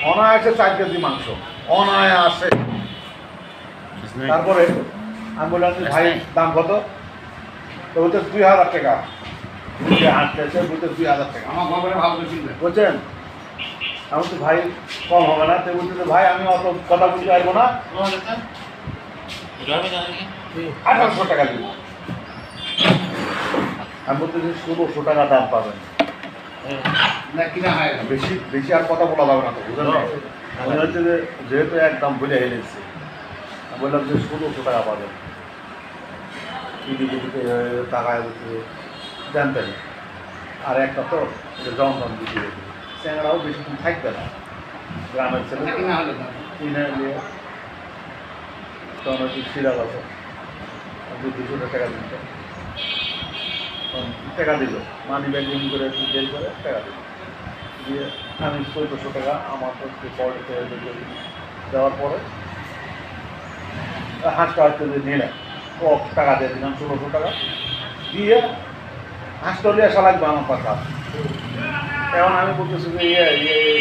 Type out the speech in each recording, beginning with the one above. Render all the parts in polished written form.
অনায়াসে 4 কেজি মাংস অনায়াসে। তারপরে আমি বললাম যে ভাই দাম কত? তো বলতে 2000 টাকা। হাঁটতেছে বলতে 2000 টাকা। আমার খবরে ভালো কিনবে বুঝছেন? আমি তো ভাই কম হবে না। তো বলছে যে ভাই আমি অত কথা বলতে পারবো না, 1800 টাকা দিব। আমি বলতে যে 1600 টাকা দাম পাবেন। না কিনা হয় বেশি বেশি আর কথা বলা যাবে না তো, বুঝলেন? মনে হচ্ছে যে যেহেতু একদম বুঝে হেলেছে, আমি বললাম যে 1600 টাকা পাবেন। দিকে টাকায় জানতেন। আর একটা তো জমজম দিকে চ্যাংড়াও বেশিক্ষণ থাকবে না, গ্রামের ছেলে কিনা হলো না কিনে নিয়ে তখন হচ্ছে সিরাপ আছে 200 টাকা দিত, টাকা দিল মানি ব্যাগ ইন করে বের করে টাকা দিল দিয়ে আমি 1400 টাকা আমার তো পরে দেওয়ার পরে হাঁসটা হচ্ছে যে নিলাম ও টাকা দিয়ে দিলাম 1600 টাকা দিয়ে হাঁসটা নিয়ে আসা লাগবে আমার কথা। এখন আমি বলতেছি যে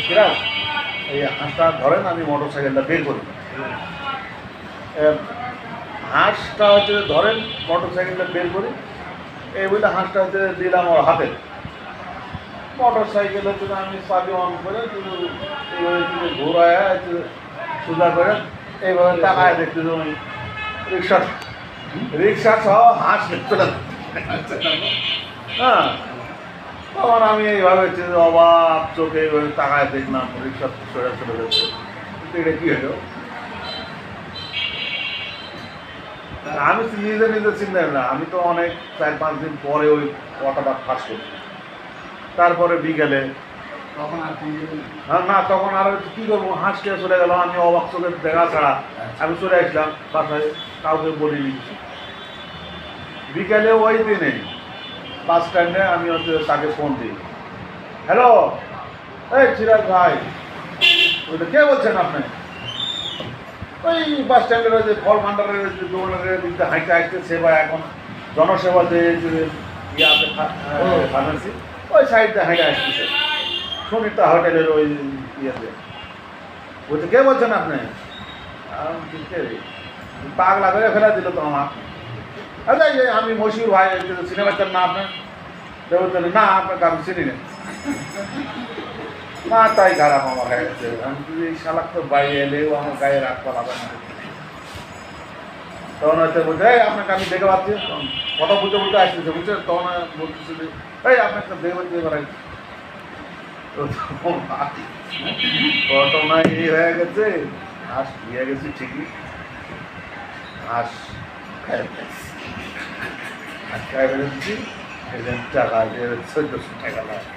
সিরাজ এই হাঁসটা ধরেন, আমি মোটর সাইকেলটা বের করি। হাঁসটা হচ্ছে ধরেন, মোটর সাইকেলটা বের করি, এই বলে হাঁসটা হচ্ছে দিলাম ওর হাতে। মোটর সাইকেল হচ্ছে আমি চাবি অন করে এইভাবে ঘোরায় সোজা করে এইভাবে টাকায় দেখতে আমি রিক্সা সহ হাঁস চলে। হ্যাঁ, তখন আমি এইভাবে অবাক চোখে এইভাবে তাকায় দেখলাম রিক্সা চলে চলে যাচ্ছে। কিন্তু এটা কি হলো? আমি নিজে নিজে চিন্তা না, আমি তো অনেক 4-5 দিন পরে ওই কথাটা ফাঁস করছি। তারপরে বিকেলে তখন আর না, তখন আর কী করবো, হাঁসকে চলে গেল। আমি অবাক চোখে দেখা ছাড়া আমি চলে আসলাম বাসায়, কাউকে বলিনি কিছু। বিকেলে ওই দিনে বাস স্ট্যান্ডে আমি হচ্ছে তাকে ফোন দিই, হ্যালো এই চিরাগ ভাই, ওইটা কে বলছেন আপনি? ওই বাস স্ট্যান্ডের ওই যে ফল ভান্ডারের যে দৌড়ের দিকটা হাঁটতে হাঁটতে সেবা, এখন জনসেবা যে ইয়ে আছে ফার্মেসি, ওই সাইডটা হাঁটে আসতেছে সুনিতা হোটেলের ওই ইয়েতে। বলছে কে বলছেন আপনি? পাগলা করে ফেলা দিল তো আমার। আচ্ছা আমি মশিউর ভাই, সিনেমাটার না আপনার? বলতেন না, আপনাকে আমি চিনি না। মাথাই খারাপ আমার হয়ে গেছে। আমি যদি এই শালাক তো বাইরে এলেও আমার গায়ে রাগ পালাবে না। তখন হয়তো বলছে এই আপনাকে আমি দেখে পাচ্ছি, কথা বলতে বলতে আসতেছে বুঝছেন। তখন বলতেছে যে এই আপনাকে দেখে পাচ্ছি এবার ঘটনা এই হয়ে গেছে। হাঁস দিয়ে গেছি ঠিকই, হাঁস খাই বেরোচ্ছি, টাকা 1400 টাকা লাগে।